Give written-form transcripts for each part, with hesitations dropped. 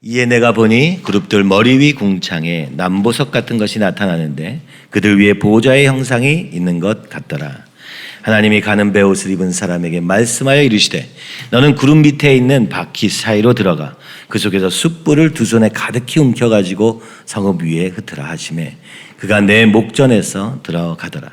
이에 내가 보니 그룹들 머리 위 궁창에 남보석 같은 것이 나타나는데 그들 위에 보호자의 형상이 있는 것 같더라. 하나님이 가는 베옷을 입은 사람에게 말씀하여 이르시되 너는 구름 밑에 있는 바퀴 사이로 들어가 그 속에서 숯불을 두 손에 가득히 움켜가지고 성읍 위에 흩으라 하시매 그가 내 목전에서 들어가더라.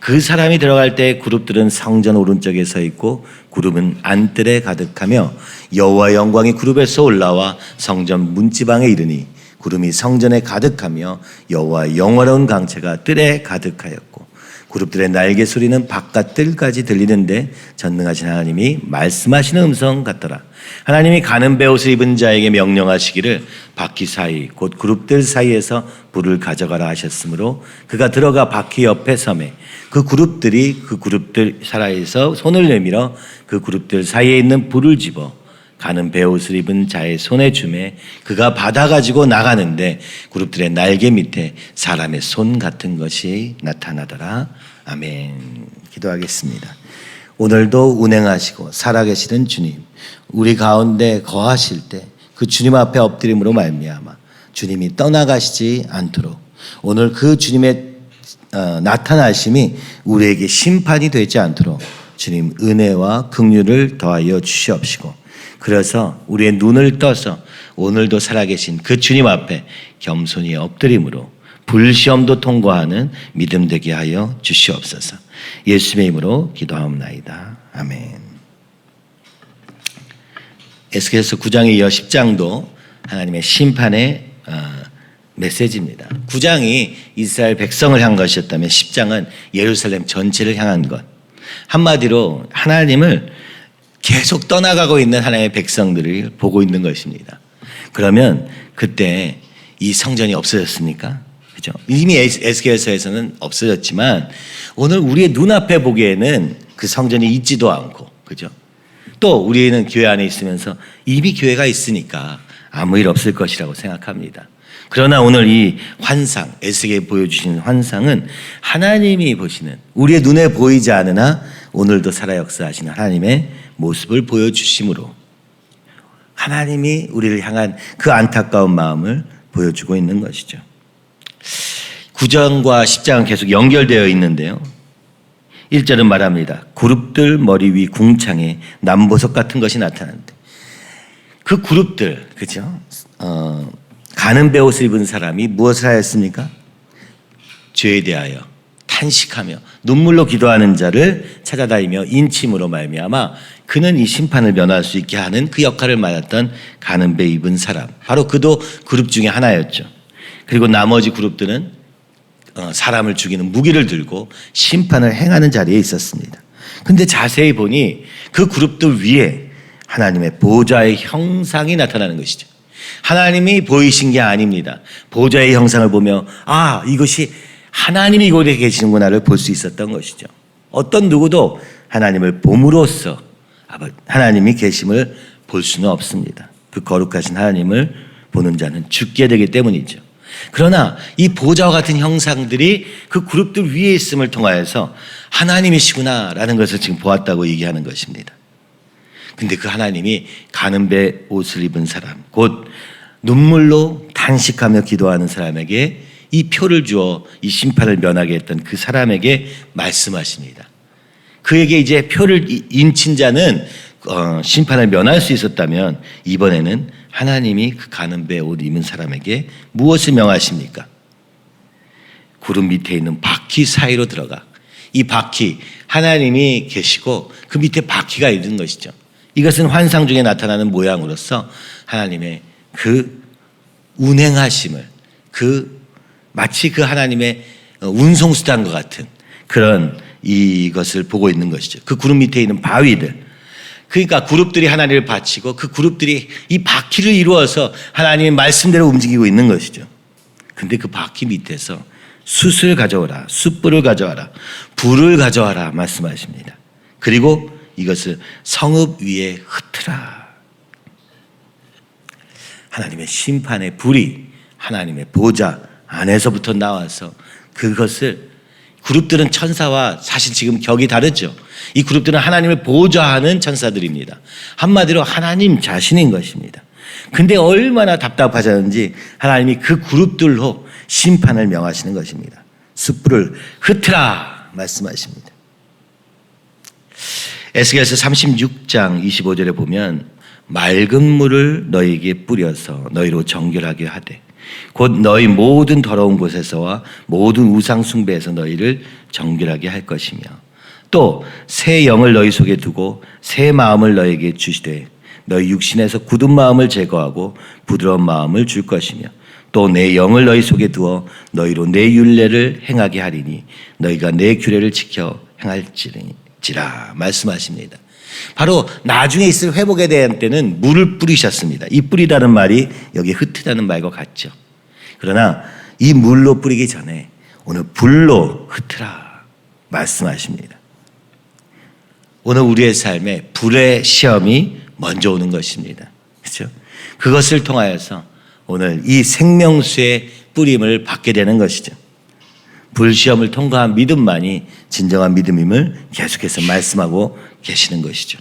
그 사람이 들어갈 때 그룹들은 성전 오른쪽에 서 있고 그룹은 안뜰에 가득하며 여호와의 영광이 그룹에서 올라와 성전 문지방에 이르니 구름이 성전에 가득하며 여호와의 영화로운 강체가 뜰에 가득하였고 그룹들의 날개 소리는 바깥 뜰까지 들리는데 전능하신 하나님이 말씀하시는 음성 같더라. 하나님이 가는 베옷을 입은 자에게 명령하시기를 바퀴 사이 곧 그룹들 사이에서 불을 가져가라 하셨으므로 그가 들어가 바퀴 옆에 서매 그 그룹들 사이에서 손을 내밀어 그 그룹들 사이에 있는 불을 집어 가는 베옷을 입은 자의 손에 주매 그가 받아가지고 나가는데 그룹들의 날개 밑에 사람의 손 같은 것이 나타나더라. 아멘. 기도하겠습니다. 오늘도 운행하시고 살아계시는 주님, 우리 가운데 거하실 때 그 주님 앞에 엎드림으로 말미암아 주님이 떠나가시지 않도록 오늘 그 주님의 나타나심이 우리에게 심판이 되지 않도록 주님 은혜와 긍휼을 더하여 주시옵시고 그래서 우리의 눈을 떠서 오늘도 살아계신 그 주님 앞에 겸손히 엎드림으로 불시험도 통과하는 믿음 되게 하여 주시옵소서. 예수님의 이름으로 기도하옵나이다. 아멘. 에스겔서 9장에 이어 10장도 하나님의 심판의 메시지입니다. 9장이 이스라엘 백성을 향한 것이었다면 10장은 예루살렘 전체를 향한 것. 한마디로 하나님을 계속 떠나가고 있는 하나님의 백성들을 보고 있는 것입니다. 그러면 그때 이 성전이 없어졌습니까? 그죠? 이미 에스겔서에서는 없어졌지만 오늘 우리의 눈앞에 보기에는 그 성전이 있지도 않고, 그죠? 또 우리는 교회 안에 있으면서 이미 교회가 있으니까 아무 일 없을 것이라고 생각합니다. 그러나 오늘 이 환상, 에스겔이 보여주시는 환상은 하나님이 보시는 우리의 눈에 보이지 않으나 오늘도 살아 역사하시는 하나님의 모습을 보여주심으로 하나님이 우리를 향한 그 안타까운 마음을 보여주고 있는 것이죠. 9장과 10장은 계속 연결되어 있는데요. 1절은 말합니다. 그룹들 머리 위 궁창에 남보석 같은 것이 나타나는데 그 그룹들, 그죠? 가는 베옷을 입은 사람이 무엇을 하였습니까? 죄에 대하여 탄식하며 눈물로 기도하는 자를 찾아다니며 인침으로 말미암아 그는 이 심판을 면할 수 있게 하는 그 역할을 맡았던 가는 베 입은 사람, 바로 그도 그룹 중에 하나였죠. 그리고 나머지 그룹들은 사람을 죽이는 무기를 들고 심판을 행하는 자리에 있었습니다. 근데 자세히 보니 그 그룹들 위에 하나님의 보좌의 형상이 나타나는 것이죠. 하나님이 보이신 게 아닙니다. 보좌의 형상을 보며 이것이 하나님이 이곳에 계시는구나를 볼 수 있었던 것이죠. 어떤 누구도 하나님을 봄으로써 하나님이 계심을 볼 수는 없습니다. 그 거룩하신 하나님을 보는 자는 죽게 되기 때문이죠. 그러나 이 보좌와 같은 형상들이 그 그룹들 위에 있음을 통하여서 하나님이시구나라는 것을 지금 보았다고 얘기하는 것입니다. 근데 그 하나님이 가는 배 옷을 입은 사람, 곧 눈물로 탄식하며 기도하는 사람에게 이 표를 주어 이 심판을 면하게 했던 그 사람에게 말씀하십니다. 그에게 이제 표를 인친 자는 심판을 면할 수 있었다면 이번에는 하나님이 그 가는 배 옷 입은 사람에게 무엇을 명하십니까? 구름 밑에 있는 바퀴 사이로 들어가. 이 바퀴, 하나님이 계시고 그 밑에 바퀴가 있는 것이죠. 이것은 환상 중에 나타나는 모양으로서 하나님의 그 운행하심을 마치 그 하나님의 운송수단과 같은 그런 이것을 보고 있는 것이죠. 그 구름 밑에 있는 바위들. 그러니까 그룹들이 하나님을 바치고 그 그룹들이 이 바퀴를 이루어서 하나님의 말씀대로 움직이고 있는 것이죠. 근데 그 바퀴 밑에서 숯을 가져오라, 숯불을 가져와라, 불을 가져와라 말씀하십니다. 그리고 이것을 성읍 위에 흩으라. 하나님의 심판의 불이 하나님의 보좌 안에서부터 나와서 그것을 그룹들은 천사와 사실 지금 격이 다르죠. 이 그룹들은 하나님을 보좌하는 천사들입니다. 한마디로 하나님 자신인 것입니다. 근데 얼마나 답답하셨는지 하나님이 그 그룹들로 심판을 명하시는 것입니다. 숯불을 흩으라 말씀하십니다. 에스겔서 36장 25절에 보면 맑은 물을 너희에게 뿌려서 너희로 정결하게 하되 곧 너희 모든 더러운 곳에서와 모든 우상 숭배에서 너희를 정결하게 할 것이며 또 새 영을 너희 속에 두고 새 마음을 너희에게 주시되 너희 육신에서 굳은 마음을 제거하고 부드러운 마음을 줄 것이며 또 내 영을 너희 속에 두어 너희로 내 율례를 행하게 하리니 너희가 내 규례를 지켜 행할지라 말씀하십니다. 바로 나중에 있을 회복에 대한 때는 물을 뿌리셨습니다. 이 뿌리라는 말이 여기 흩으라는 말과 같죠. 그러나 이 물로 뿌리기 전에 오늘 불로 흩으라 말씀하십니다. 오늘 우리의 삶에 불의 시험이 먼저 오는 것입니다. 그렇죠? 그것을 통하여서 오늘 이 생명수의 뿌림을 받게 되는 것이죠. 불시험을 통과한 믿음만이 진정한 믿음임을 계속해서 말씀하고 계시는 것이죠.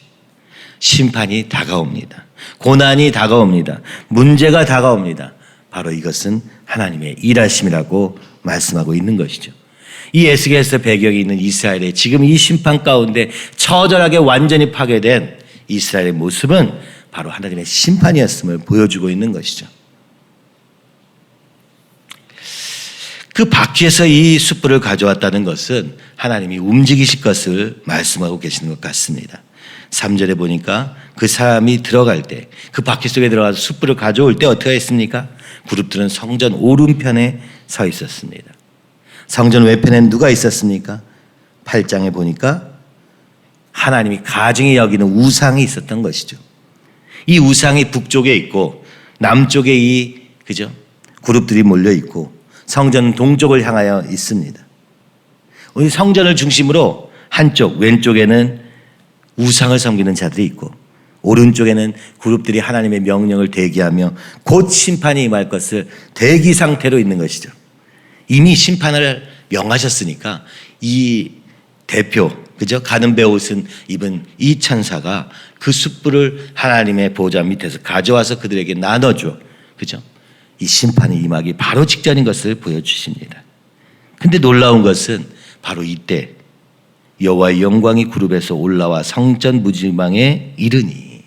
심판이 다가옵니다. 고난이 다가옵니다. 문제가 다가옵니다. 바로 이것은 하나님의 일하심이라고 말씀하고 있는 것이죠. 이 에스겔서 배경이 있는 이스라엘의 지금 이 심판 가운데 처절하게 완전히 파괴된 이스라엘의 모습은 바로 하나님의 심판이었음을 보여주고 있는 것이죠. 그 바퀴에서 이 숯불을 가져왔다는 것은 하나님이 움직이실 것을 말씀하고 계시는 것 같습니다. 3절에 보니까 그 사람이 들어갈 때 그 바퀴 속에 들어가서 숯불을 가져올 때 어떻게 했습니까? 그룹들은 성전 오른편에 서 있었습니다. 성전 외편에는 누가 있었습니까? 8장에 보니까 하나님이 가증히 여기는 우상이 있었던 것이죠. 이 우상이 북쪽에 있고 남쪽에 이 그룹들이 몰려 있고 성전은 동쪽을 향하여 있습니다. 우리 성전을 중심으로 한쪽 왼쪽에는 우상을 섬기는 자들이 있고 오른쪽에는 그룹들이 하나님의 명령을 대기하며 곧 심판이 임할 것을 대기 상태로 있는 것이죠. 이미 심판을 명하셨으니까 이 대표, 가는 배 옷은 입은 이 천사가 그 숯불을 하나님의 보좌 밑에서 가져와서 그들에게 나눠줘. 이 심판이 임하기 바로 직전인 것을 보여주십니다. 근데 놀라운 것은 바로 이때 여호와의 영광이 그룹에서 올라와 성전 무지망에 이르니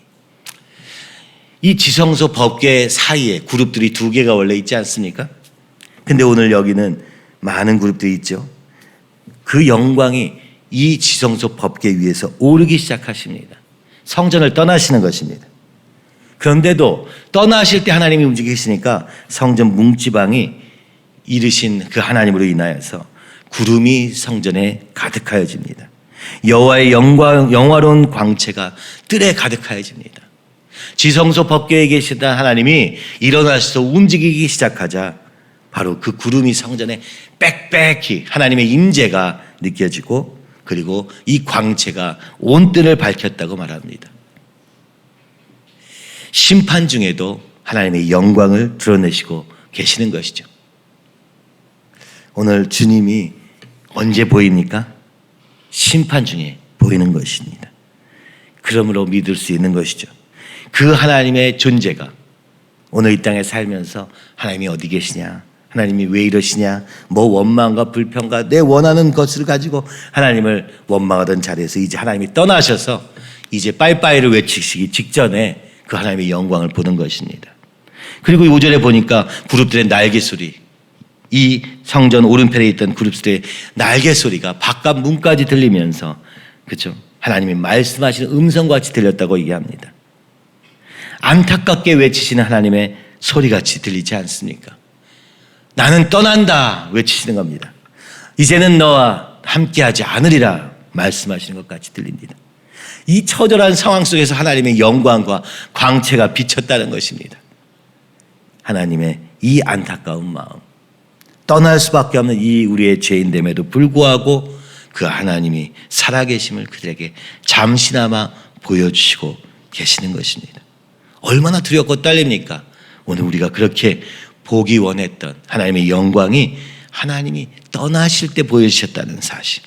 이 지성소 법궤 사이에 그룹들이 두 개가 원래 있지 않습니까? 근데 오늘 여기는 많은 그룹들이 있죠. 그 영광이 이 지성소 법궤 위에서 오르기 시작하십니다. 성전을 떠나시는 것입니다. 그런데도 떠나실 때 하나님이 움직이시니까 성전 뭉지방이 이르신 그 하나님으로 인하여서 구름이 성전에 가득하여집니다. 여호와의 영화로운 광채가 뜰에 가득하여집니다. 지성소 법궤에 계시던 하나님이 일어나셔서 움직이기 시작하자 바로 그 구름이 성전에 빽빽히 하나님의 임재가 느껴지고 그리고 이 광채가 온 뜰을 밝혔다고 말합니다. 심판 중에도 하나님의 영광을 드러내시고 계시는 것이죠. 오늘 주님이 언제 보입니까? 심판 중에 보이는 것입니다. 그러므로 믿을 수 있는 것이죠. 그 하나님의 존재가 오늘 이 땅에 살면서 하나님이 어디 계시냐? 하나님이 왜 이러시냐? 뭐 원망과 불평과 내 원하는 것을 가지고 하나님을 원망하던 자리에서 이제 하나님이 떠나셔서 이제 빠이빠이를 외치시기 직전에 그 하나님의 영광을 보는 것입니다. 그리고 5절에 보니까 그룹들의 날개 소리, 이 성전 오른편에 있던 그룹들의 날개 소리가 바깥 문까지 들리면서 하나님이 말씀하시는 음성같이 들렸다고 얘기합니다. 안타깝게 외치시는 하나님의 소리같이 들리지 않습니까? 나는 떠난다 외치시는 겁니다. 이제는 너와 함께하지 않으리라 말씀하시는 것 같이 들립니다. 이 처절한 상황 속에서 하나님의 영광과 광채가 비쳤다는 것입니다. 하나님의 이 안타까운 마음, 떠날 수밖에 없는 이 우리의 죄인됨에도 불구하고 그 하나님이 살아계심을 그들에게 잠시나마 보여주시고 계시는 것입니다. 얼마나 두렵고 떨립니까? 오늘 우리가 그렇게 보기 원했던 하나님의 영광이 하나님이 떠나실 때 보여주셨다는 사실.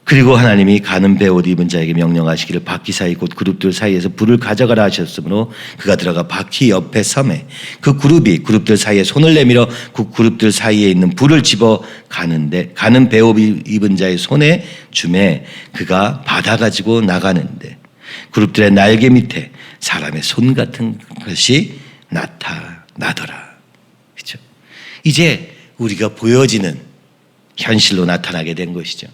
그리고 하나님이 가는 배 옷 입은 자에게 명령하시기를 바퀴 사이 곧 그룹들 사이에서 불을 가져가라 하셨으므로 그가 들어가 바퀴 옆에 섬에 그 그룹이 그룹들 사이에 손을 내밀어 그 그룹들 사이에 있는 불을 집어 가는데 가는 배 옷 입은 자의 손에 주매 그가 받아 가지고 나가는데 그룹들의 날개 밑에 사람의 손 같은 것이 나타나더라. 그렇죠? 이제 우리가 보여지는 현실로 나타나게 된 것이죠.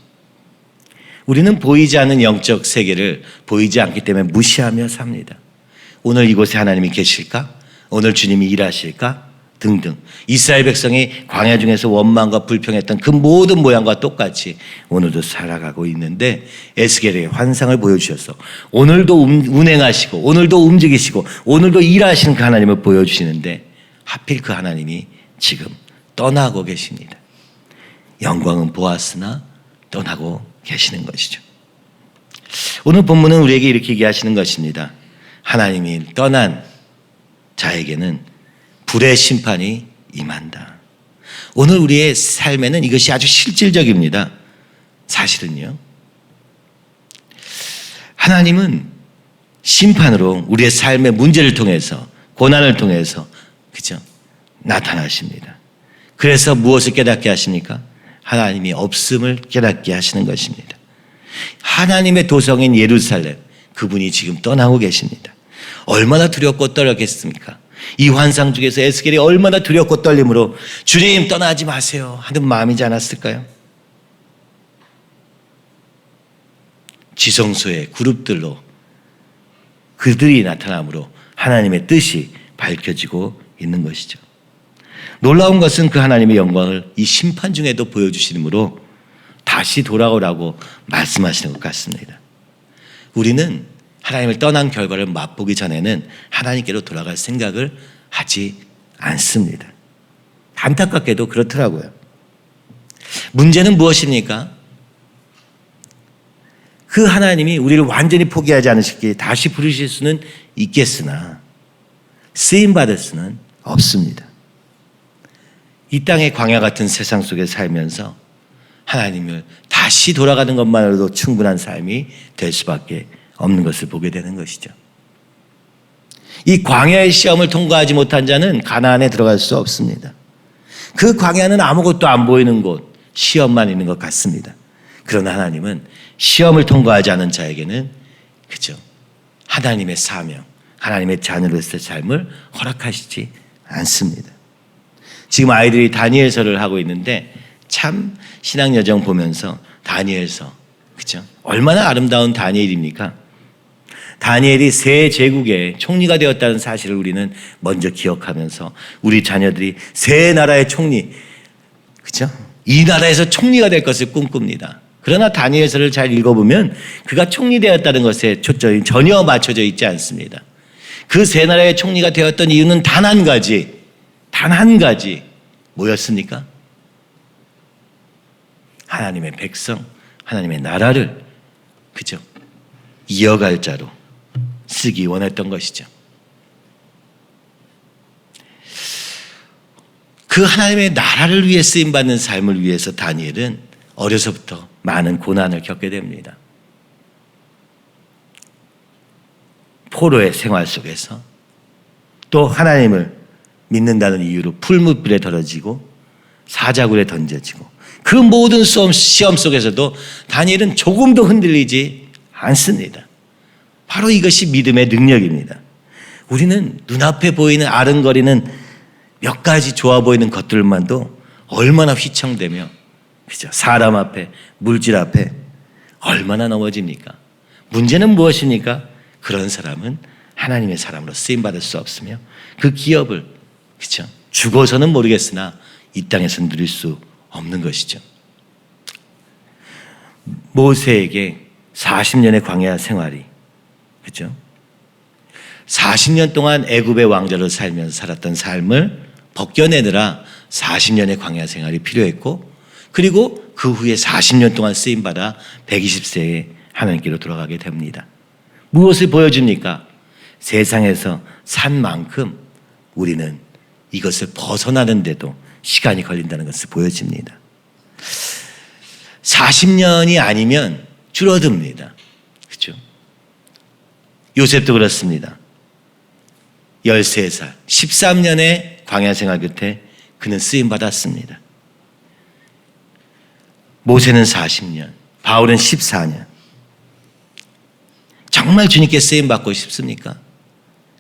우리는 보이지 않는 영적 세계를 보이지 않기 때문에 무시하며 삽니다. 오늘 이곳에 하나님이 계실까? 오늘 주님이 일하실까? 등등. 이스라엘 백성이 광야 중에서 원망과 불평했던 그 모든 모양과 똑같이 오늘도 살아가고 있는데 에스겔의 환상을 보여주셔서 오늘도 운행하시고 오늘도 움직이시고 오늘도 일하시는 그 하나님을 보여주시는데 하필 그 하나님이 지금 떠나고 계십니다. 영광은 보았으나 떠나고 계시는 것이죠. 오늘 본문은 우리에게 이렇게 얘기하시는 것입니다. 하나님이 떠난 자에게는 불의 심판이 임한다. 오늘 우리의 삶에는 이것이 아주 실질적입니다. 사실은요. 하나님은 심판으로 우리의 삶의 문제를 통해서 고난을 통해서 그죠? 나타나십니다. 그래서 무엇을 깨닫게 하십니까? 하나님이 없음을 깨닫게 하시는 것입니다. 하나님의 도성인 예루살렘, 그분이 지금 떠나고 계십니다. 얼마나 두렵고 떨렸겠습니까? 이 환상 중에서 에스겔이 얼마나 두렵고 떨림으로 주님 떠나지 마세요 하는 마음이지 않았을까요? 지성소의 그룹들로 그들이 나타남으로 하나님의 뜻이 밝혀지고 있는 것이죠. 놀라운 것은 그 하나님의 영광을 이 심판 중에도 보여주시므로 다시 돌아오라고 말씀하시는 것 같습니다. 우리는 하나님을 떠난 결과를 맛보기 전에는 하나님께로 돌아갈 생각을 하지 않습니다. 안타깝게도 그렇더라고요. 문제는 무엇입니까? 그 하나님이 우리를 완전히 포기하지 않으시기에 다시 부르실 수는 있겠으나 쓰임받을 수는 없습니다. 이 땅의 광야 같은 세상 속에 살면서 하나님을 다시 돌아가는 것만으로도 충분한 삶이 될 수밖에 없는 것을 보게 되는 것이죠. 이 광야의 시험을 통과하지 못한 자는 가나안에 들어갈 수 없습니다. 그 광야는 아무것도 안 보이는 곳, 시험만 있는 것 같습니다. 그러나 하나님은 시험을 통과하지 않은 자에게는 그죠? 하나님의 사명, 하나님의 자녀로서의 삶을 허락하시지 않습니다. 지금 아이들이 다니엘서를 하고 있는데 참 신앙 여정 보면서 다니엘서, 그죠? 얼마나 아름다운 다니엘입니까? 다니엘이 세 제국의 총리가 되었다는 사실을 우리는 먼저 기억하면서 우리 자녀들이 세 나라의 총리, 그죠? 이 나라에서 총리가 될 것을 꿈꿉니다. 그러나 다니엘서를 잘 읽어보면 그가 총리 되었다는 것에 초점이 전혀 맞춰져 있지 않습니다. 그 세 나라의 총리가 되었던 이유는 단 한 가지 뭐였습니까? 하나님의 백성, 하나님의 나라를 그죠? 이어갈 자로 쓰기 원했던 것이죠. 그 하나님의 나라를 위해 쓰임받는 삶을 위해서 다니엘은 어려서부터 많은 고난을 겪게 됩니다. 포로의 생활 속에서 또 하나님을 믿는다는 이유로 풀무불에 던져지고 사자굴에 던져지고 그 모든 시험 속에서도 다니엘은 조금도 흔들리지 않습니다. 바로 이것이 믿음의 능력입니다. 우리는 눈앞에 보이는 아른거리는 몇 가지 좋아 보이는 것들만도 얼마나 휘청대며 그죠? 사람 앞에, 물질 앞에 얼마나 넘어집니까? 문제는 무엇입니까? 그런 사람은 하나님의 사람으로 쓰임받을 수 없으며 그 기업을 그죠? 죽어서는 모르겠으나 이 땅에서 누릴 수 없는 것이죠. 모세에게 40년의 광야 생활이 그죠? 40년 동안 애굽의 왕자로 살면서 살았던 삶을 벗겨내느라 40년의 광야 생활이 필요했고 그리고 그 후에 40년 동안 쓰임받아 120세에 하나님께로 돌아가게 됩니다. 무엇을 보여줍니까? 세상에서 산 만큼 우리는 이것을 벗어나는데도 시간이 걸린다는 것을 보여줍니다. 40년이 아니면 줄어듭니다. 그렇죠? 요셉도 그렇습니다. 13살, 13년의 광야 생활 끝에 그는 쓰임 받았습니다. 모세는 40년, 바울은 14년. 정말 주님께 쓰임 받고 싶습니까?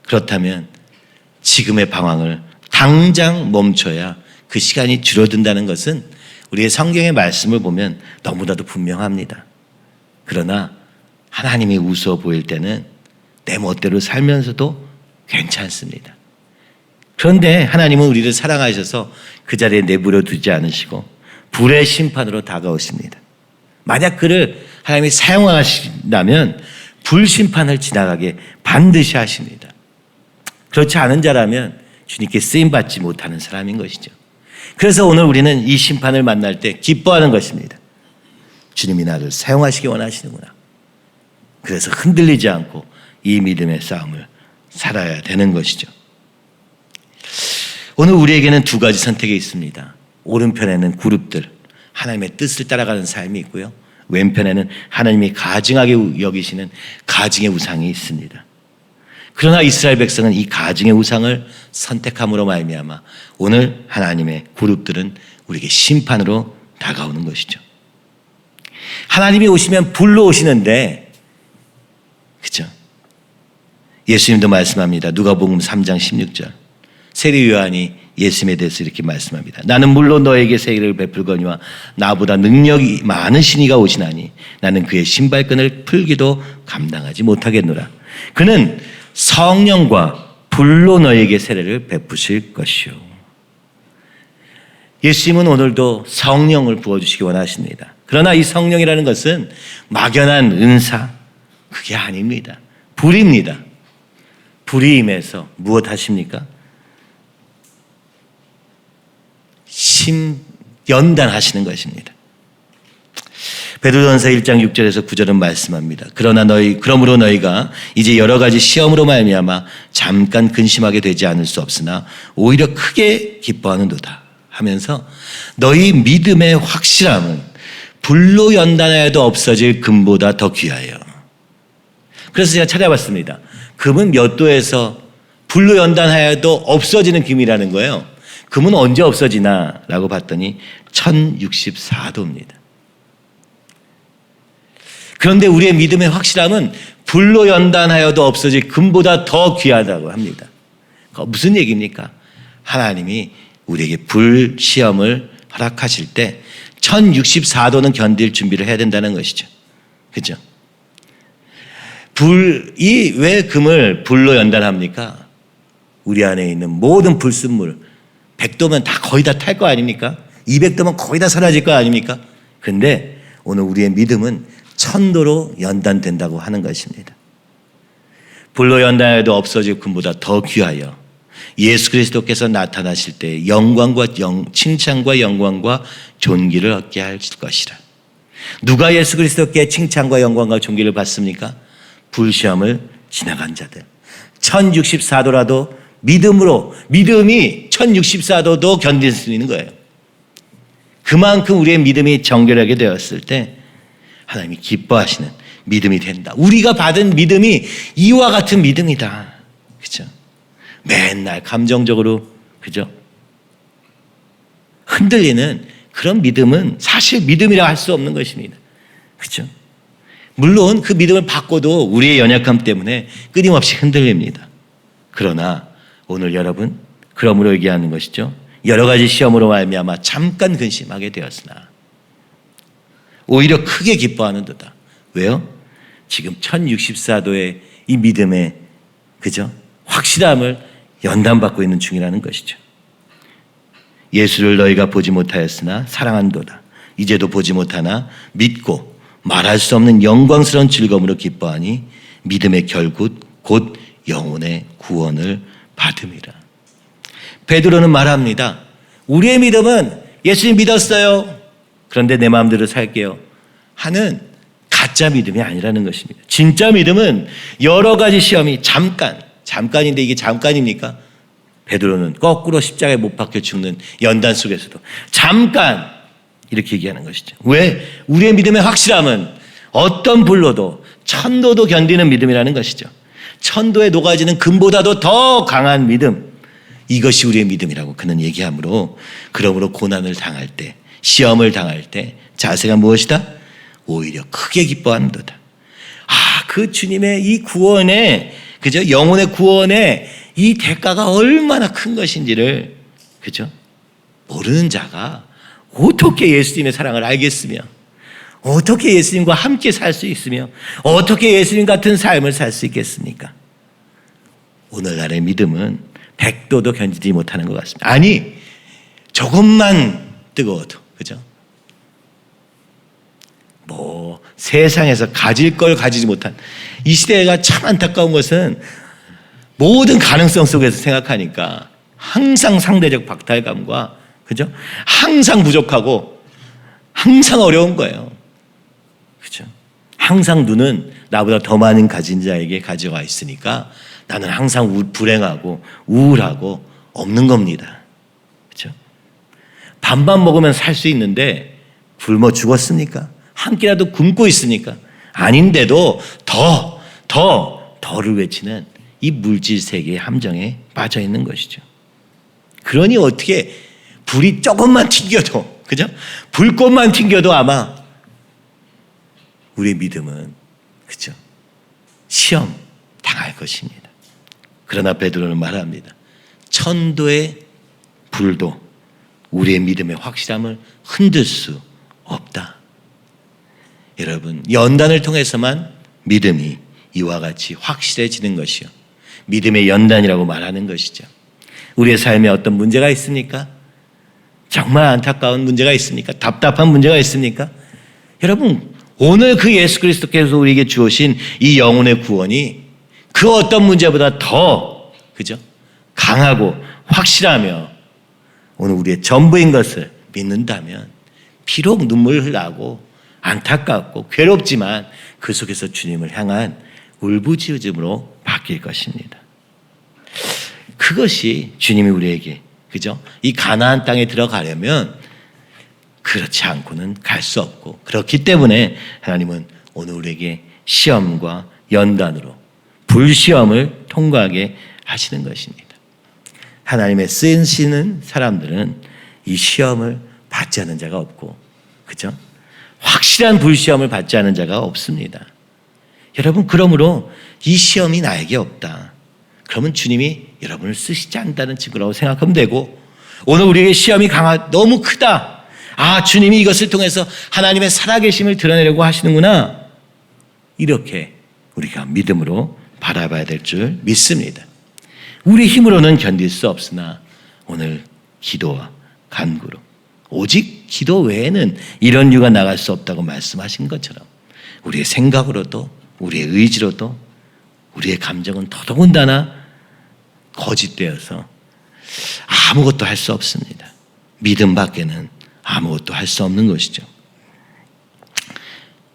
그렇다면 지금의 방황을 당장 멈춰야 그 시간이 줄어든다는 것은 우리의 성경의 말씀을 보면 너무나도 분명합니다. 그러나 하나님이 우스워 보일 때는 내 멋대로 살면서도 괜찮습니다. 그런데 하나님은 우리를 사랑하셔서 그 자리에 내버려 두지 않으시고 불의 심판으로 다가오십니다. 만약 그를 하나님이 사용하신다면 불심판을 지나가게 반드시 하십니다. 그렇지 않은 자라면 주님께 쓰임받지 못하는 사람인 것이죠. 그래서 오늘 우리는 이 심판을 만날 때 기뻐하는 것입니다. 주님이 나를 사용하시기 원하시는구나. 그래서 흔들리지 않고 이 믿음의 싸움을 살아야 되는 것이죠. 오늘 우리에게는 두 가지 선택이 있습니다. 오른편에는 그룹들, 하나님의 뜻을 따라가는 삶이 있고요. 왼편에는 하나님이 가증하게 여기시는 가증의 우상이 있습니다. 그러나 이스라엘 백성은 이 가증의 우상을 선택함으로 말미암아 오늘 하나님의 그룹들은 우리에게 심판으로 다가오는 것이죠. 하나님이 오시면 불로 오시는데, 그렇죠? 예수님도 말씀합니다. 누가복음 3장 16절. 세리 요한이 예수님에 대해서 이렇게 말씀합니다. 나는 물론 너에게 세례를 베풀거니와 나보다 능력이 많으신 이가 오시나니 나는 그의 신발끈을 풀기도 감당하지 못하겠노라. 그는 성령과 불로 너에게 세례를 베푸실 것이요. 예수님은 오늘도 성령을 부어주시기 원하십니다. 그러나 이 성령이라는 것은 막연한 은사, 그게 아닙니다. 불입니다. 불이 임해서 무엇 하십니까? 연단하시는 것입니다. 베드로전서 1장 6절에서 9절은 말씀합니다. 그러므로 너희가 이제 여러 가지 시험으로 말미암아 잠깐 근심하게 되지 않을 수 없으나 오히려 크게 기뻐하는도다 하면서 너희 믿음의 확실함은 불로 연단하여도 없어질 금보다 더 귀하여. 그래서 제가 찾아봤습니다. 금은 몇 도에서 불로 연단하여도 없어지는 금이라는 거예요. 금은 언제 없어지나 라고 봤더니 1064도입니다. 그런데 우리의 믿음의 확실함은 불로 연단하여도 없어질 금보다 더 귀하다고 합니다. 무슨 얘기입니까? 하나님이 우리에게 불 시험을 허락하실 때 1064도는 견딜 준비를 해야 된다는 것이죠. 그렇죠? 불이 왜 금을 불로 연단합니까? 우리 안에 있는 모든 불순물 100도면 다 거의 다 탈 거 아닙니까? 200도면 거의 다 사라질 거 아닙니까? 그런데 오늘 우리의 믿음은 1000도로 연단된다고 하는 것입니다. 불로 연단해도 없어질 금보다 더 귀하여 예수 그리스도께서 나타나실 때 칭찬과 영광과 존귀를 얻게 할 것이라. 누가 예수 그리스도께 칭찬과 영광과 존귀를 받습니까? 불시험을 지나간 자들. 1064도라도 믿음이 1064도도 견딜 수 있는 거예요. 그만큼 우리의 믿음이 정결하게 되었을 때 하나님이 기뻐하시는 믿음이 된다. 우리가 받은 믿음이 이와 같은 믿음이다. 그렇죠? 맨날 감정적으로, 그죠? 흔들리는 그런 믿음은 사실 믿음이라 할 수 없는 것입니다. 그렇죠? 물론 그 믿음을 받고도 우리의 연약함 때문에 끊임없이 흔들립니다. 그러나 오늘 여러분, 그러므로 얘기하는 것이죠. 여러 가지 시험으로 말미암아 잠깐 근심하게 되었으나 오히려 크게 기뻐하는도다. 왜요? 지금 1064도의 이 믿음의, 그죠? 확실함을 연단받고 있는 중이라는 것이죠. 예수를 너희가 보지 못하였으나 사랑한도다. 이제도 보지 못하나 믿고 말할 수 없는 영광스러운 즐거움으로 기뻐하니 믿음의 결국 곧 영혼의 구원을 받음이라. 베드로는 말합니다. 우리의 믿음은 예수님 믿었어요. 그런데 내 마음대로 살게요 하는 가짜 믿음이 아니라는 것입니다. 진짜 믿음은 여러 가지 시험이 잠깐인데 이게 잠깐입니까? 베드로는 거꾸로 십자가에 못 박혀 죽는 연단 속에서도 잠깐 이렇게 얘기하는 것이죠. 왜? 우리의 믿음의 확실함은 어떤 불로도 천도도 견디는 믿음이라는 것이죠. 천도에 녹아지는 금보다도 더 강한 믿음, 이것이 우리의 믿음이라고 그는 얘기하므로, 그러므로 고난을 당할 때, 시험을 당할 때 자세가 무엇이다? 오히려 크게 기뻐하는도다. 그 주님의 이 구원의, 그죠? 영혼의 구원의 이 대가가 얼마나 큰 것인지를, 그죠? 모르는 자가 어떻게 예수님의 사랑을 알겠으며, 어떻게 예수님과 함께 살 수 있으며, 어떻게 예수님 같은 삶을 살 수 있겠습니까? 오늘날의 믿음은 100도도 견디지 못하는 것 같습니다. 아니, 조금만 뜨거워도, 그죠? 세상에서 가질 걸 가지지 못한 이 시대가 참 안타까운 것은 모든 가능성 속에서 생각하니까 항상 상대적 박탈감과, 그죠? 항상 부족하고 항상 어려운 거예요. 그죠? 항상 눈은 나보다 더 많은 가진 자에게 가져가 있으니까 나는 항상 불행하고 우울하고 없는 겁니다. 그죠? 밥만 먹으면 살 수 있는데 굶어 죽었습니까? 한 끼라도 굶고 있으니까. 아닌데도 더를 외치는 이 물질 세계의 함정에 빠져 있는 것이죠. 그러니 어떻게 불이 조금만 튕겨도, 그죠? 불꽃만 튕겨도 아마 우리의 믿음은, 그죠? 시험 당할 것입니다. 그러나 베드로는 말합니다. 천도의 불도 우리의 믿음의 확실함을 흔들 수 없다. 여러분, 연단을 통해서만 믿음이 이와 같이 확실해지는 것이요, 믿음의 연단이라고 말하는 것이죠. 우리의 삶에 어떤 문제가 있습니까? 정말 안타까운 문제가 있습니까? 답답한 문제가 있습니까? 여러분, 오늘 그 예수 그리스도께서 우리에게 주오신 이 영혼의 구원이 그 어떤 문제보다 더, 그죠? 강하고 확실하며 오늘 우리의 전부인 것을 믿는다면 비록 눈물 나고 안타깝고 괴롭지만 그 속에서 주님을 향한 울부짖음으로 바뀔 것입니다. 그것이 주님이 우리에게, 그죠? 이 가나안 땅에 들어가려면 그렇지 않고는 갈 수 없고, 그렇기 때문에 하나님은 오늘 우리에게 시험과 연단으로 불시험을 통과하게 하시는 것입니다. 하나님의 쓰시는 사람들은 이 시험을 받지 않은 자가 없고, 그죠? 확실한 불시험을 받지 않은 자가 없습니다. 여러분, 그러므로 이 시험이 나에게 없다, 그러면 주님이 여러분을 쓰시지 않는다는 증거라고 생각하면 되고, 오늘 우리에게 시험이 너무 크다, 주님이 이것을 통해서 하나님의 살아계심을 드러내려고 하시는구나, 이렇게 우리가 믿음으로 바라봐야 될 줄 믿습니다. 우리 힘으로는 견딜 수 없으나 오늘 기도와 간구로, 오직 기도 외에는 이런 이유가 나갈 수 없다고 말씀하신 것처럼 우리의 생각으로도 우리의 의지로도 우리의 감정은 더더군다나 거짓되어서 아무것도 할 수 없습니다. 믿음 밖에는 아무것도 할 수 없는 것이죠.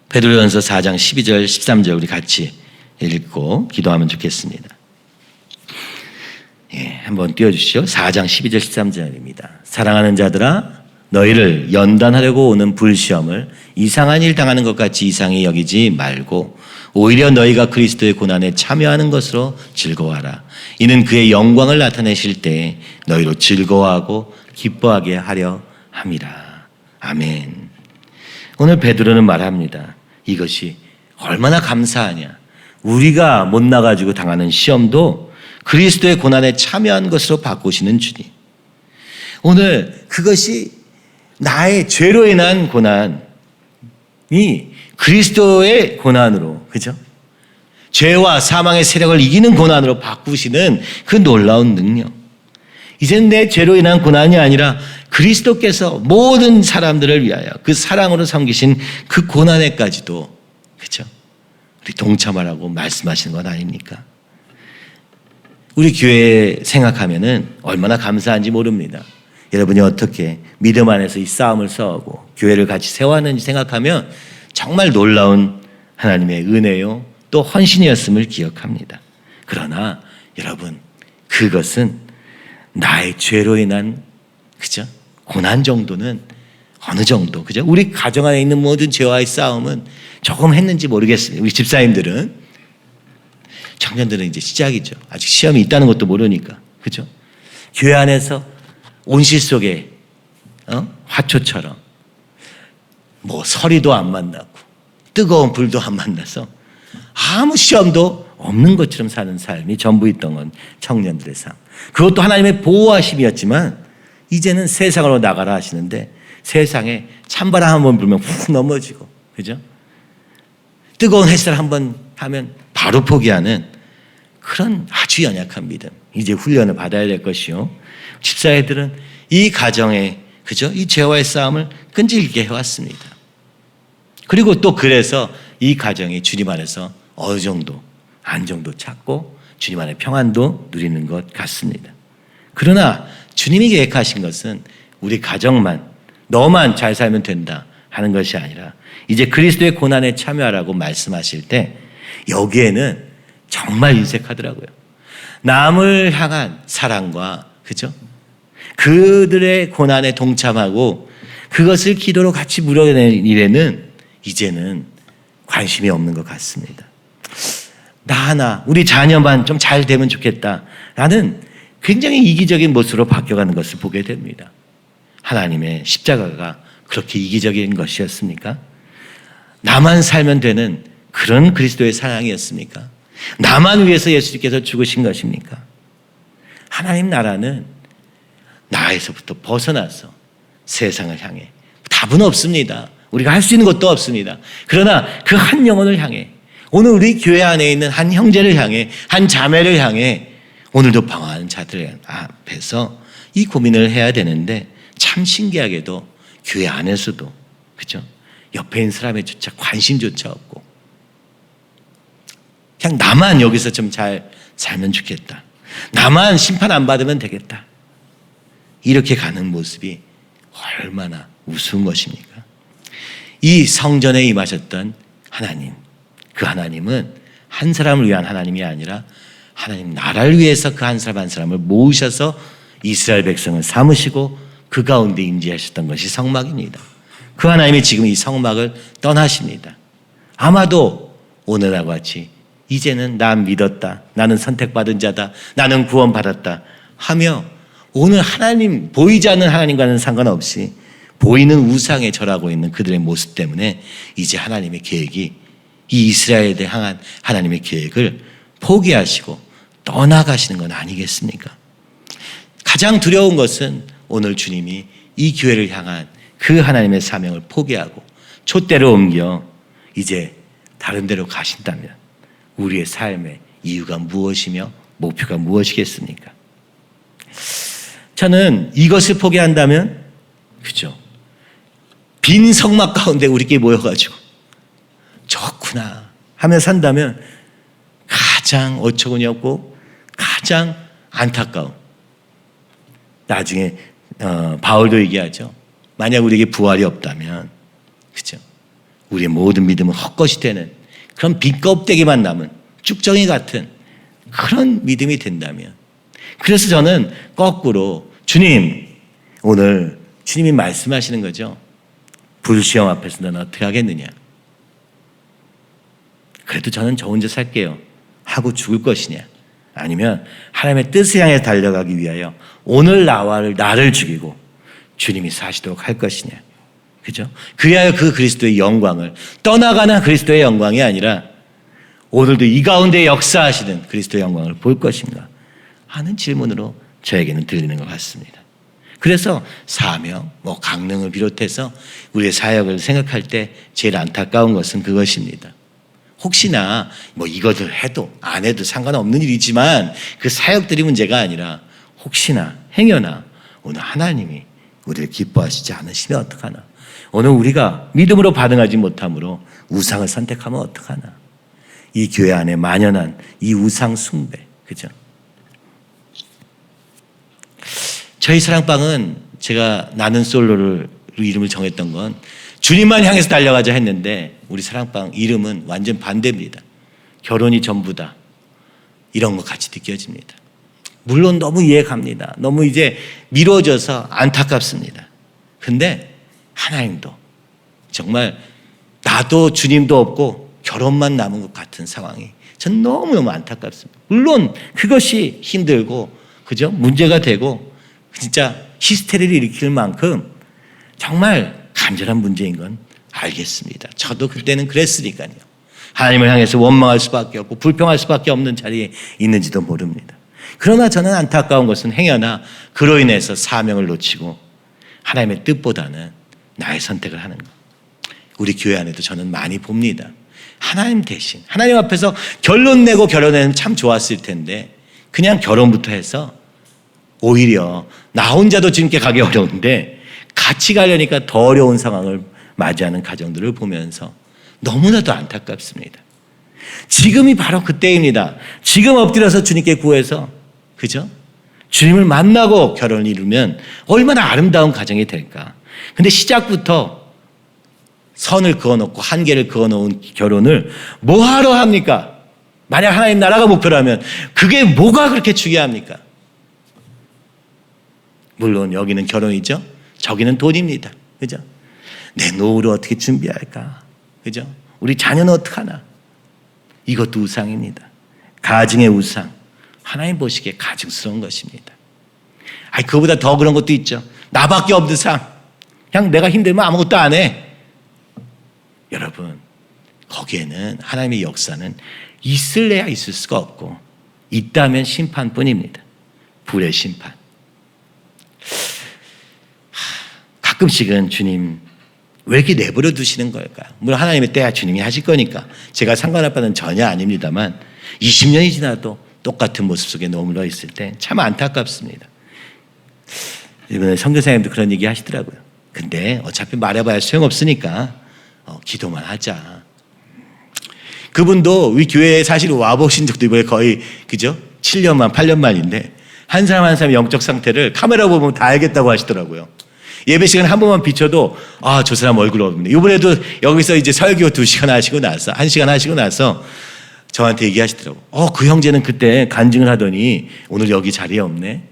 베드로전서 4장 12절 13절 우리 같이 읽고 기도하면 좋겠습니다. 한번 띄워주시죠. 4장 12절 13절입니다. 사랑하는 자들아, 너희를 연단하려고 오는 불시험을 이상한 일 당하는 것 같이 이상히 여기지 말고 오히려 너희가 그리스도의 고난에 참여하는 것으로 즐거워하라. 이는 그의 영광을 나타내실 때 너희로 즐거워하고 기뻐하게 하려 함이라. 아멘. 오늘 베드로는 말합니다. 이것이 얼마나 감사하냐. 우리가 못 나가지고 당하는 시험도 그리스도의 고난에 참여한 것으로 바꾸시는 주님. 오늘 그것이 나의 죄로 인한 고난이 그리스도의 고난으로, 그죠? 죄와 사망의 세력을 이기는 고난으로 바꾸시는 그 놀라운 능력. 이젠 내 죄로 인한 고난이 아니라 그리스도께서 모든 사람들을 위하여 그 사랑으로 섬기신 그 고난에까지도, 그죠? 우리 동참하라고 말씀하시는 건 아닙니까? 우리 교회 생각하면은 얼마나 감사한지 모릅니다. 여러분이 어떻게 믿음 안에서 이 싸움을 싸우고 교회를 같이 세워왔는지 생각하면 정말 놀라운 하나님의 은혜요 또 헌신이었음을 기억합니다. 그러나 여러분, 그것은 나의 죄로 인한, 그죠? 고난 정도는 어느 정도, 그죠? 우리 가정 안에 있는 모든 죄와의 싸움은 조금 했는지 모르겠습니다. 우리 집사님들은. 청년들은 이제 시작이죠. 아직 시험이 있다는 것도 모르니까. 그죠? 교회 안에서 온실 속에 화초처럼 뭐 서리도 안 만나고 뜨거운 불도 안 만나서 아무 시험도 없는 것처럼 사는 삶이 전부 있던 건 청년들의 삶. 그것도 하나님의 보호하심이었지만 이제는 세상으로 나가라 하시는데 세상에 찬바람 한번 불면 훅 넘어지고, 그죠? 뜨거운 햇살 한번 하면 바로 포기하는 그런 아주 연약한 믿음. 이제 훈련을 받아야 될 것이요. 집사애들은 이 가정에, 그죠? 이 죄와의 싸움을 끈질기게 해왔습니다. 그리고 또 그래서 이 가정이 주님 안에서 어느 정도 안정도 찾고 주님 안의 평안도 누리는 것 같습니다. 그러나 주님이 계획하신 것은 우리 가정만, 너만 잘 살면 된다 하는 것이 아니라 이제 그리스도의 고난에 참여하라고 말씀하실 때 여기에는 정말 인색하더라고요. 남을 향한 사랑과, 그죠? 그들의 고난에 동참하고 그것을 기도로 같이 물어내는 일에는 이제는 관심이 없는 것 같습니다. 나 하나, 우리 자녀만 좀 잘 되면 좋겠다라는 굉장히 이기적인 모습으로 바뀌어가는 것을 보게 됩니다. 하나님의 십자가가 그렇게 이기적인 것이었습니까? 나만 살면 되는 그런 그리스도의 사랑이었습니까? 나만 위해서 예수님께서 죽으신 것입니까? 하나님 나라는 나에서부터 벗어나서 세상을 향해 답은 없습니다. 우리가 할 수 있는 것도 없습니다. 그러나 그 한 영혼을 향해, 오늘 우리 교회 안에 있는 한 형제를 향해, 한 자매를 향해 오늘도 방황하는 자들 앞에서 이 고민을 해야 되는데 참 신기하게도 교회 안에서도, 그죠? 옆에 있는 사람에조차 관심조차 없고 그냥 나만 여기서 좀 잘 살면 좋겠다. 나만 심판 안 받으면 되겠다. 이렇게 가는 모습이 얼마나 우스운 것입니까? 이 성전에 임하셨던 하나님, 그 하나님은 한 사람을 위한 하나님이 아니라 하나님 나라를 위해서 그 한 사람 한 사람을 모으셔서 이스라엘 백성을 삼으시고 그 가운데 임재하셨던 것이 성막입니다. 그 하나님이 지금 이 성막을 떠나십니다. 아마도 오늘과 같이 이제는 난 믿었다, 나는 선택받은 자다, 나는 구원받았다 하며 오늘 하나님, 보이지 않는 하나님과는 상관없이 보이는 우상에 절하고 있는 그들의 모습 때문에 이제 하나님의 계획이, 이 이스라엘에 향한 하나님의 계획을 포기하시고 떠나가시는 건 아니겠습니까? 가장 두려운 것은 오늘 주님이 이 교회를 향한 그 하나님의 사명을 포기하고 촛대로 옮겨 이제 다른 데로 가신다면 우리의 삶의 이유가 무엇이며 목표가 무엇이겠습니까? 저는 이것을 포기한다면, 그죠? 빈 성막 가운데 우리끼리 모여가지고 좋구나 하며 산다면 가장 어처구니 없고 가장 안타까운, 나중에 바울도 얘기하죠. 만약 우리에게 부활이 없다면, 그죠? 우리의 모든 믿음은 헛것이 되는 그런 빈 껍데기만 남은 쭉정이 같은 그런 믿음이 된다면, 그래서 저는 거꾸로 주님, 오늘 주님이 말씀하시는 거죠. 불시험 앞에서 너는 어떻게 하겠느냐? 그래도 저는 저 혼자 살게요 하고 죽을 것이냐? 아니면 하나님의 뜻을 향해 달려가기 위하여 오늘 나를 죽이고 주님이 사시도록 할 것이냐? 그죠? 그리하여 그 그리스도의 영광을, 떠나가는 그리스도의 영광이 아니라 오늘도 이 가운데 역사하시는 그리스도의 영광을 볼 것인가 하는 질문으로 저에게는 들리는 것 같습니다. 그래서 사명, 강릉을 비롯해서 우리의 사역을 생각할 때 제일 안타까운 것은 그것입니다. 혹시나 이것을 해도 안 해도 상관없는 일이지만 그 사역들이 문제가 아니라 혹시나 행여나 오늘 하나님이 우리를 기뻐하시지 않으시면 어떡하나? 오늘 우리가 믿음으로 반응하지 못함으로 우상을 선택하면 어떡하나? 이 교회 안에 만연한 이 우상 숭배, 그죠? 저희 사랑방은 제가 나는 솔로를 이름을 정했던 건 주님만 향해서 달려가자 했는데 우리 사랑방 이름은 완전 반대입니다. 결혼이 전부다. 이런 것 같이 느껴집니다. 물론 너무 이해갑니다. 너무 이제 미뤄져서 안타깝습니다. 근데 하나님도 정말 나도 주님도 없고 결혼만 남은 것 같은 상황이 전 너무너무 안타깝습니다. 물론 그것이 힘들고 그죠? 문제가 되고 진짜 히스테리를 일으킬 만큼 정말 간절한 문제인 건 알겠습니다. 저도 그때는 그랬으니까요. 하나님을 향해서 원망할 수밖에 없고 불평할 수밖에 없는 자리에 있는지도 모릅니다. 그러나 저는 안타까운 것은 행여나 그로 인해서 사명을 놓치고 하나님의 뜻보다는 나의 선택을 하는 것. 우리 교회 안에도 저는 많이 봅니다. 하나님 대신 하나님 앞에서 결론 내고 결혼하면 참 좋았을 텐데 그냥 결혼부터 해서 오히려 나 혼자도 주님께 가기 어려운데 같이 가려니까 더 어려운 상황을 맞이하는 가정들을 보면서 너무나도 안타깝습니다. 지금이 바로 그때입니다. 지금 엎드려서 주님께 구해서 그죠? 주님을 만나고 결혼을 이루면 얼마나 아름다운 가정이 될까. 근데 시작부터 선을 그어놓고 한계를 그어놓은 결혼을 뭐하러 합니까? 만약 하나님 나라가 목표라면 그게 뭐가 그렇게 중요합니까? 물론 여기는 결혼이죠. 저기는 돈입니다. 그죠? 내 노후를 어떻게 준비할까? 그죠? 우리 자녀는 어떡하나? 이것도 우상입니다. 가증의 우상. 하나님 보시기에 가증스러운 것입니다. 그거보다 더 그런 것도 있죠. 나밖에 없는 상. 그냥 내가 힘들면 아무것도 안 해. 여러분, 거기에는 하나님의 역사는 있을래야 있을 수가 없고 있다면 심판뿐입니다. 불의 심판. 가끔씩은 주님 왜 이렇게 내버려 두시는 걸까요? 물론 하나님의 때야 주님이 하실 거니까 제가 상관할 바는 전혀 아닙니다만 20년이 지나도 똑같은 모습 속에 머물러 있을 때 참 안타깝습니다. 이번에 선교사님도 그런 얘기 하시더라고요. 근데 어차피 말해봐야 소용없으니까 기도만 하자. 그분도 우리 교회에 사실 와보신 적도 이번에 거의 그죠? 7년만 8년만인데 한 사람 한 사람 영적 상태를 카메라 보면 다 알겠다고 하시더라고요. 예배 시간 한 번만 비춰도 저 사람 얼굴 없네. 이번에도 여기서 이제 설교 2시간 하시고 나서 1시간 하시고 나서 저한테 얘기하시더라고요. 그 형제는 그때 간증을 하더니 오늘 여기 자리에 없네.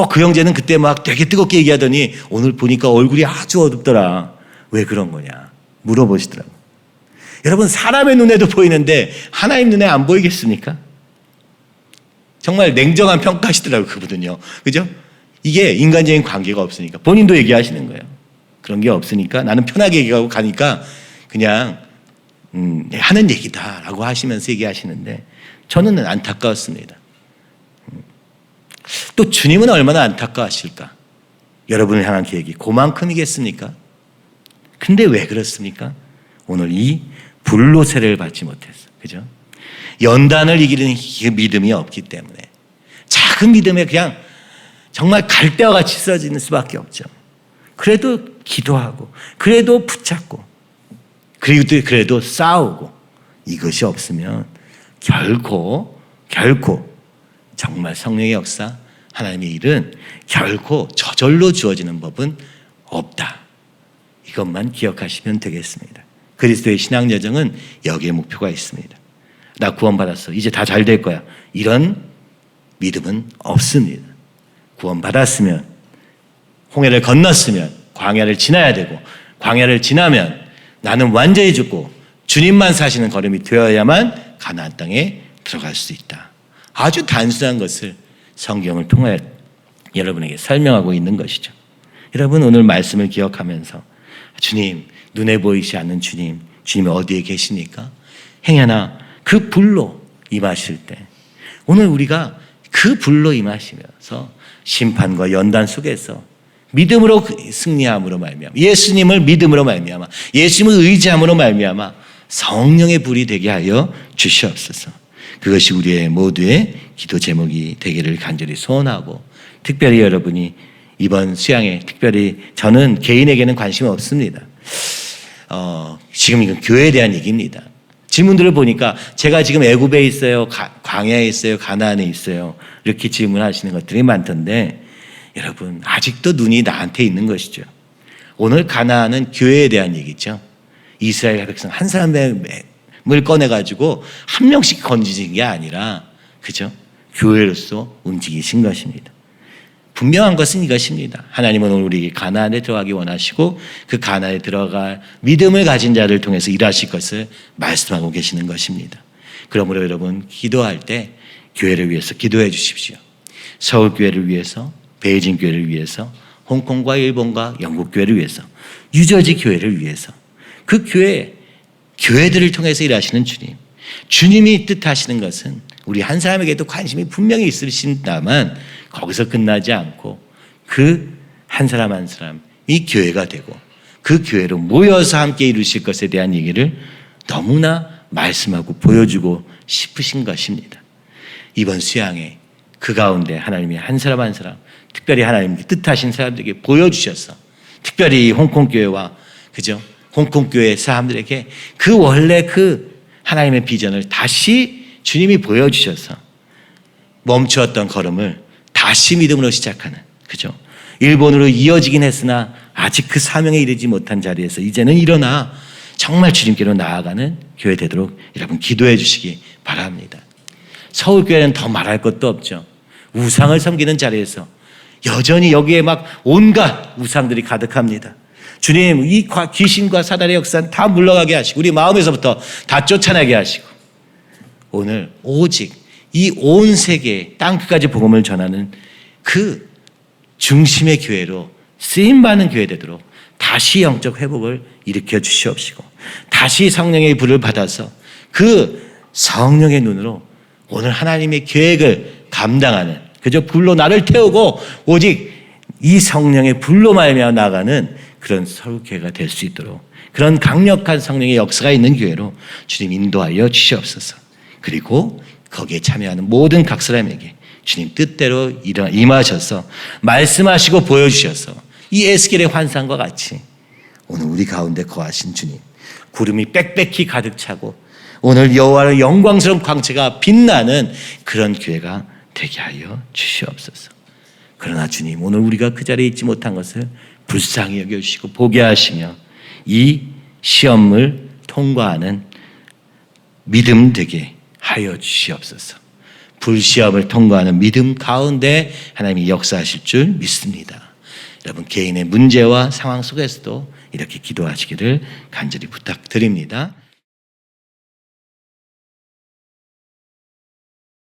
그 형제는 그때 막 되게 뜨겁게 얘기하더니 오늘 보니까 얼굴이 아주 어둡더라. 왜 그런 거냐 물어보시더라고요. 여러분, 사람의 눈에도 보이는데 하나님 눈에 안 보이겠습니까? 정말 냉정한 평가하시더라고요. 그분은요. 그죠? 이게 인간적인 관계가 없으니까 본인도 얘기하시는 거예요. 그런 게 없으니까 나는 편하게 얘기하고 가니까 그냥 하는 얘기다라고 하시면서 얘기하시는데 저는 안타까웠습니다. 또 주님은 얼마나 안타까우실까? 여러분을 향한 계획이 그만큼이겠습니까? 근데 왜 그렇습니까? 오늘 이 불로 세례를 받지 못했어. 그죠? 연단을 이기는 믿음이 없기 때문에 작은 믿음에 그냥 정말 갈대와 같이 쓰러지는 수밖에 없죠. 그래도 기도하고 그래도 붙잡고 그래도 싸우고 이것이 없으면 결코 정말 성령의 역사 하나님의 일은 결코 저절로 주어지는 법은 없다. 이것만 기억하시면 되겠습니다. 그리스도의 신앙 여정은 여기에 목표가 있습니다. 나 구원받았어. 이제 다 잘 될 거야. 이런 믿음은 없습니다. 구원받았으면 홍해를 건넜으면 광야를 지나야 되고 광야를 지나면 나는 완전히 죽고 주님만 사시는 걸음이 되어야만 가나안 땅에 들어갈 수 있다. 아주 단순한 것을 성경을 통해 여러분에게 설명하고 있는 것이죠. 여러분, 오늘 말씀을 기억하면서 주님, 눈에 보이지 않는 주님 어디에 계십니까? 행여나 그 불로 임하실 때 오늘 우리가 그 불로 임하시면서 심판과 연단 속에서 믿음으로 승리함으로 말미암아 예수님을 믿음으로 말미암아 예수님을 의지함으로 말미암아 성령의 불이 되게 하여 주시옵소서. 그것이 우리의 모두의 기도 제목이 되기를 간절히 소원하고 특별히 여러분이 이번 수양에 특별히 저는 개인에게는 관심이 없습니다. 지금 이건 교회에 대한 얘기입니다. 질문들을 보니까 제가 지금 애굽에 있어요, 광야에 있어요, 가나안에 있어요 이렇게 질문하시는 것들이 많던데 여러분 아직도 눈이 나한테 있는 것이죠. 오늘 가나안은 교회에 대한 얘기죠. 이스라엘 백성 한 사람을 꺼내가지고 한 명씩 건지신 게 아니라 그죠? 교회로서 움직이신 것입니다. 분명한 것은 이것입니다. 하나님은 오늘 우리 가나안에 들어가기 원하시고 그 가나안에 들어갈 믿음을 가진 자를 통해서 일하실 것을 말씀하고 계시는 것입니다. 그러므로 여러분 기도할 때 교회를 위해서 기도해 주십시오. 서울교회를 위해서, 베이징 교회를 위해서, 홍콩과 일본과 영국 교회를 위해서, 뉴저지 교회를 위해서, 그 교회들을 통해서 일하시는 주님, 주님이 뜻하시는 것은 우리 한 사람에게도 관심이 분명히 있으신다만 거기서 끝나지 않고 그 한 사람 한 사람이 교회가 되고 그 교회로 모여서 함께 이루실 것에 대한 얘기를 너무나 말씀하고 보여주고 싶으신 것입니다. 이번 수양에 그 가운데 하나님이 한 사람 한 사람 특별히 하나님께 뜻하신 사람들에게 보여주셔서 특별히 홍콩교회와 그죠? 홍콩교회 사람들에게 그 원래 그 하나님의 비전을 다시 주님이 보여주셔서 멈추었던 걸음을 다시 믿음으로 시작하는 그죠? 일본으로 이어지긴 했으나 아직 그 사명에 이르지 못한 자리에서 이제는 일어나 정말 주님께로 나아가는 교회 되도록 여러분 기도해 주시기 바랍니다. 서울교회는 더 말할 것도 없죠. 우상을 섬기는 자리에서 여전히 여기에 막 온갖 우상들이 가득합니다. 주님, 이 귀신과 사단의 역사는 다 물러가게 하시고 우리 마음에서부터 다 쫓아내게 하시고 오늘 오직 이 온 세계 땅끝까지 복음을 전하는 그 중심의 교회로 쓰임받는 교회 되도록 다시 영적 회복을 일으켜 주시옵시고 다시 성령의 불을 받아서 그 성령의 눈으로 오늘 하나님의 계획을 감당하는 그저 불로 나를 태우고 오직 이 성령의 불로 말미암아 나가는 그런 서울교회가 될 수 있도록 그런 강력한 성령의 역사가 있는 교회로 주님 인도하여 주시옵소서. 그리고 거기에 참여하는 모든 각 사람에게 주님 뜻대로 임하셔서 말씀하시고 보여주셔서 이 에스겔의 환상과 같이 오늘 우리 가운데 거하신 주님 구름이 빽빽히 가득 차고 오늘 여호와의 영광스러운 광채가 빛나는 그런 교회가 되게 하여 주시옵소서. 그러나 주님 오늘 우리가 그 자리에 있지 못한 것을 불쌍히 여겨주시고 보게 하시며 이 시험을 통과하는 믿음 되게 하여 주시옵소서. 불시험을 통과하는 믿음 가운데 하나님이 역사하실 줄 믿습니다. 여러분 개인의 문제와 상황 속에서도 이렇게 기도하시기를 간절히 부탁드립니다.